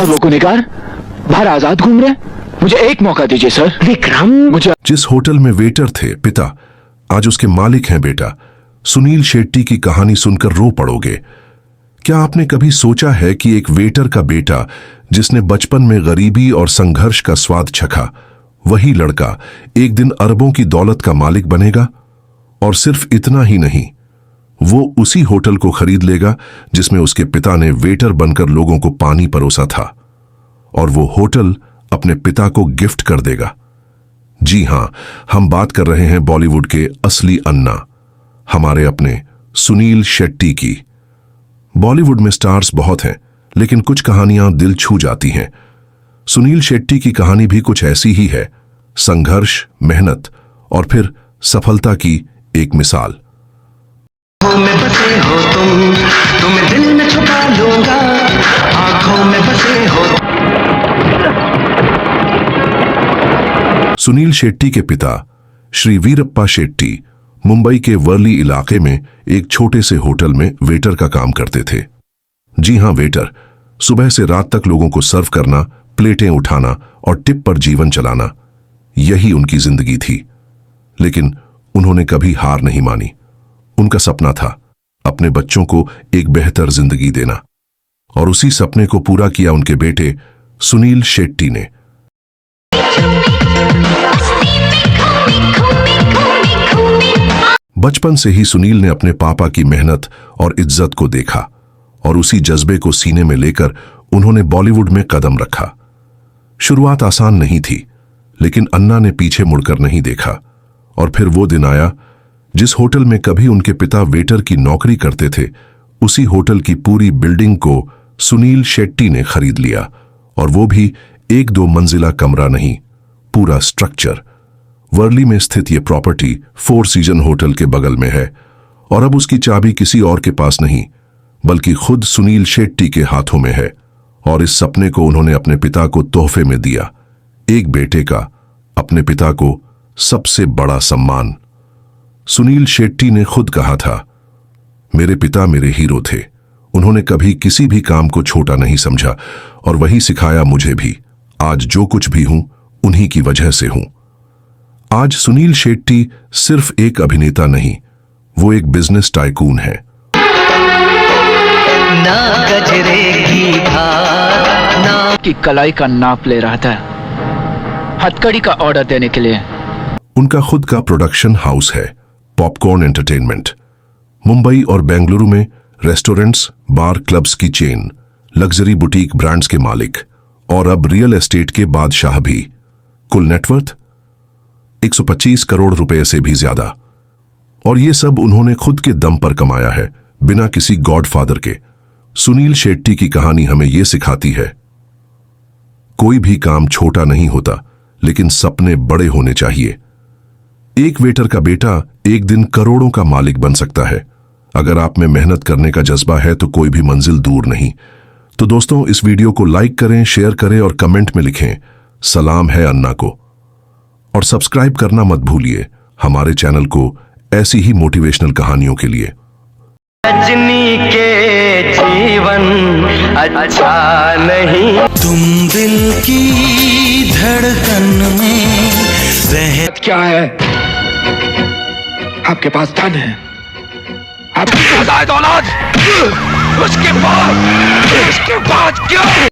और वो गुनहगार बाहर आजाद घूम रहे। मुझे एक मौका दीजिए सर। विक्रम, मुझे। जिस होटल में वेटर थे पिता, आज उसके मालिक हैं बेटा। सुनील शेट्टी की कहानी सुनकर रो पड़ोगे। क्या आपने कभी सोचा है कि एक वेटर का बेटा जिसने बचपन में गरीबी और संघर्ष का स्वाद चखा, वही लड़का एक दिन अरबों की दौलत का मालिक बनेगा? और सिर्फ इतना ही नहीं, वो उसी होटल को खरीद लेगा जिसमें उसके पिता ने वेटर बनकर लोगों को पानी परोसा था, और वो होटल अपने पिता को गिफ्ट कर देगा। जी हां, हम बात कर रहे हैं बॉलीवुड के असली अन्ना, हमारे अपने सुनील शेट्टी की। बॉलीवुड में स्टार्स बहुत हैं, लेकिन कुछ कहानियां दिल छू जाती हैं। सुनील शेट्टी की कहानी भी कुछ ऐसी ही है। संघर्ष, मेहनत और फिर सफलता की एक मिसाल। में बसे हो तुम, तुम्हें दिल में छुपा लूंगा, आंखों में बसे हो। सुनील शेट्टी के पिता श्री वीरप्पा शेट्टी मुंबई के वर्ली इलाके में एक छोटे से होटल में वेटर का काम करते थे। जी हां, वेटर। सुबह से रात तक लोगों को सर्व करना, प्लेटें उठाना और टिप पर जीवन चलाना, यही उनकी जिंदगी थी। लेकिन उन्होंने कभी हार नहीं मानी। उनका सपना था अपने बच्चों को एक बेहतर जिंदगी देना, और उसी सपने को पूरा किया उनके बेटे सुनील शेट्टी ने। बचपन से ही सुनील ने अपने पापा की मेहनत और इज्जत को देखा, और उसी जज्बे को सीने में लेकर उन्होंने बॉलीवुड में कदम रखा। शुरुआत आसान नहीं थी, लेकिन अन्ना ने पीछे मुड़कर नहीं देखा। और फिर वो दिन आया जिस होटल में कभी उनके पिता वेटर की नौकरी करते थे, उसी होटल की पूरी बिल्डिंग को सुनील शेट्टी ने खरीद लिया। और वो भी एक दो मंजिला कमरा नहीं, पूरा स्ट्रक्चर। वर्ली में स्थित ये प्रॉपर्टी 4 सीजन होटल के बगल में है, और अब उसकी चाबी किसी और के पास नहीं, बल्कि खुद सुनील शेट्टी के हाथों में है। और इस सपने को उन्होंने अपने पिता को तोहफे में दिया। एक बेटे का अपने पिता को सबसे बड़ा सम्मान। सुनील शेट्टी ने खुद कहा था, मेरे पिता मेरे हीरो थे। उन्होंने कभी किसी भी काम को छोटा नहीं समझा, और वही सिखाया मुझे भी। आज जो कुछ भी हूं, उन्हीं की वजह से हूं। आज सुनील शेट्टी सिर्फ एक अभिनेता नहीं, वो एक बिजनेस टाइकून है। ना गजरे की धार, ना की कलाई का नाप ले रहा था हथकड़ी का ऑर्डर देने के लिए। उनका खुद का प्रोडक्शन हाउस है, पॉपकॉर्न एंटरटेनमेंट। मुंबई और बेंगलुरु में रेस्टोरेंट्स, बार, क्लब्स की चेन, लग्जरी बुटीक ब्रांड्स के मालिक, और अब रियल एस्टेट के बादशाह भी। कुल नेटवर्थ 125 करोड़ रुपए से भी ज्यादा। और ये सब उन्होंने खुद के दम पर कमाया है, बिना किसी गॉडफादर के। सुनील शेट्टी की कहानी हमें यह सिखाती है, कोई भी काम छोटा नहीं होता, लेकिन सपने बड़े होने चाहिए। एक वेटर का बेटा एक दिन करोड़ों का मालिक बन सकता है। अगर आप में मेहनत करने का जज्बा है तो कोई भी मंजिल दूर नहीं। तो दोस्तों, इस वीडियो को लाइक करें, शेयर करें और कमेंट में लिखें सलाम है अन्ना को। और सब्सक्राइब करना मत भूलिए हमारे चैनल को ऐसी ही मोटिवेशनल कहानियों के लिए। रजनी के जीवन अच्छा नहीं, तुम दिल की धड़कन में रह। क्या है आपके पास? धन है, आपके पास दौलत, उसके बाद क्या?